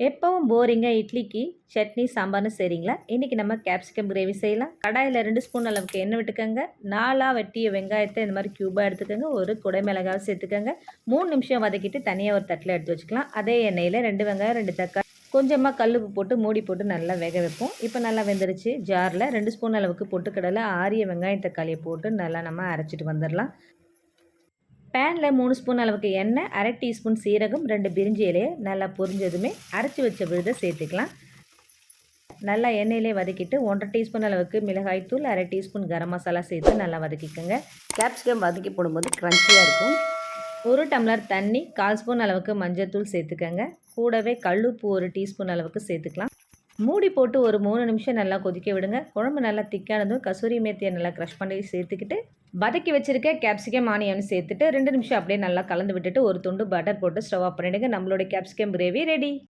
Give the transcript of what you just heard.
எப்பவும் போரிங்காக இட்லிக்கு சட்னி சாம்பார்னு செய்கிறீங்களா? இன்றைக்கி நம்ம கேப்சிகம் கிரேவி செய்யலாம். கடாயில் 2 ஸ்பூன் அளவுக்கு எண்ணெய் விட்டுக்கோங்க. 4ஆ வெட்டிய வெங்காயத்தை இந்த மாதிரி க்யூபாக எடுத்துக்கோங்க. ஒரு குடை மிளகாய் சேர்த்துக்கோங்க. 3 நிமிஷம் வதக்கிட்டு தனியாக ஒரு தட்டில் எடுத்து வச்சுக்கலாம். அதே எண்ணெயில் 2 வெங்காயம் 2 தக்காளி கொஞ்சமாக கல்லுப்பு போட்டு மூடி போட்டு நல்லா வேக வைப்போம். இப்போ நல்லா வெந்துருச்சு. ஜாரில் 2 ஸ்பூன் அளவுக்கு பொட்டுக்கடலை, ஆரிய வெங்காயம் தக்காளியை போட்டு நல்லா நம்ம அரைச்சிட்டு வந்துடலாம். பேனில் 3 ஸ்பூன் அளவுக்கு எண்ணெய், 1/2 டீஸ்பூன் சீரகம், 2 பிரிஞ்சி இலையை நல்லா பொரிஞ்சதுமே அரைச்சி வச்ச விழுதை சேர்த்துக்கலாம். நல்லா எண்ணெயிலே வதக்கிட்டு 1/2 டீஸ்பூன் அளவுக்கு மிளகாய்த்தூள், 1/2 டீஸ்பூன் கரம் மசாலா சேர்த்து நல்லா வதக்கிக்கோங்க. கேப்சிகம் வதக்கி போடும்போது க்ரன்ச்சியாக இருக்கும். 1 டம்ளர் தண்ணி, 1/4 ஸ்பூன் அளவுக்கு மஞ்சள்தூள் சேர்த்துக்கோங்க. கூடவே கல்லுப்பு 1 டீஸ்பூன் அளவுக்கு சேர்த்துக்கலாம். மூடி போட்டு ஒரு 3 நிமிஷம் நல்லா கொதிக்க விடுங்க. குழம்பு நல்லா திக்கானதும் கசூரி மேத்தியை நல்லா க்ரஷ் பண்ணி சேர்த்துக்கிட்டு வதக்கி வச்சுருக்க கேப்சிகம் ஆனியன் சேர்த்துட்டு 2 நிமிஷம் அப்படியே நல்லா கலந்து விட்டுட்டு ஒரு துண்டு பட்டர் போட்டு ஸ்டவ் ஆஃப் பண்ணிவிடுங்க. நம்மளோட கேப்சிகம் கிரேவி ரெடி.